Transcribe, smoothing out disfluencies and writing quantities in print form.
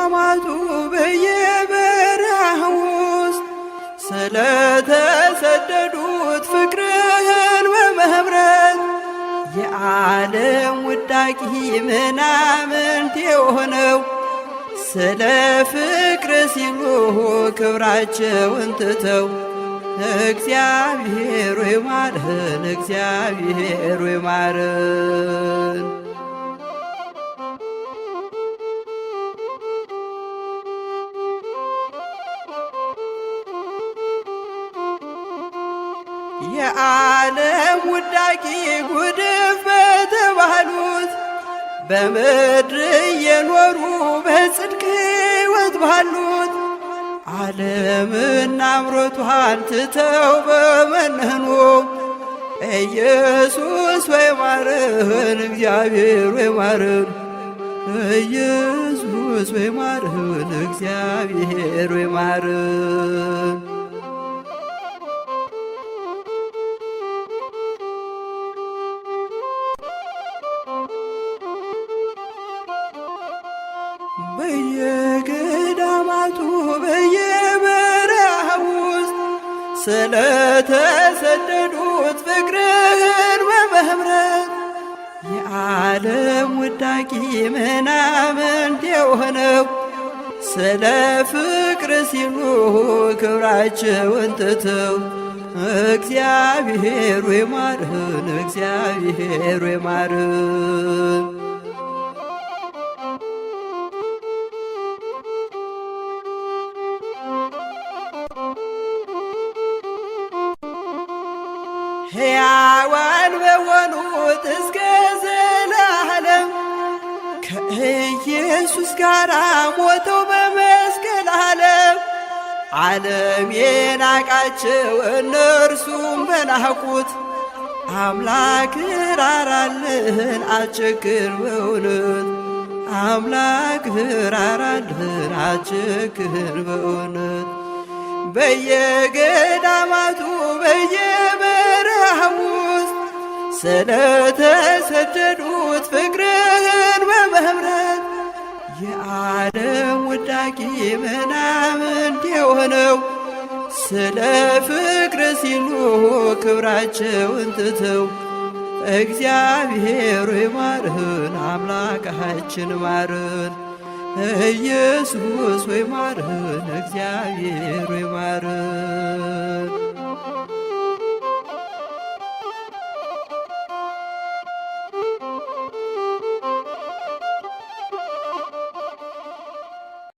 ገዳማቱ በየበረሃ ውስጥ ስለተሰደዱት ፍቅርህን በመምረት የዓለም ውዳቂ ምናምንት የሆነው ስለ ፍቅር ሲሉ ክብራቸውን ትተው እግዚአብሔር ሆይ ማረን፣ እግዚአብሔር ሆይ ማረን። የዓለም ውዳቂ ጉድፍ በተባሉት በምድር እየኖሩ በጽድቅ ሕይወት ባሉት ዓለምና አምሮቷን ትተው በመነኑ ኢየሱስ ወይ ማረን፣ እግዚአብሔር ወይ ማረን፣ ኢየሱስ ወይ ማረን፣ እግዚአብሔር ወይ ማረን። በየገዳማቱ በየበረሃ ውስጥ ስለተሰደዱት ፍቅርህን በመምረት የዓለም ውዳቂ ምናምንት የሆነው ስለ ፍቅር ሲሉ ክብራቸውን ትተው እግዚአብሔር ወይ ማረን፣ እግዚአብሔር ወይ ማረን። ሕያዋን በሆኑት እስከ ዘላለም ከኢየሱስ ጋር ሞተው በመስቀል ዓለም የናቃቸው እነርሱም በናቁት አምላክ ራራልን አትቸግር በእውነት፣ አምላክ ራራልን አትቸግር በእውነት። በየገዳማቱ በየበረሃ ውስጥ ስለተሰደዱት ፍቅርህን በመምረት የዓለም ውዳቂ ምናምንት የሆነው ስለ ፍቅር ሲሉ ክብራቸውን ትተው እግዚአብሔር ሆይ ማረን፣ አምላካችን ማረን። ኢየሱስ ሆይ ማረን፣ እግዚአብሔር ሆይ ማረን።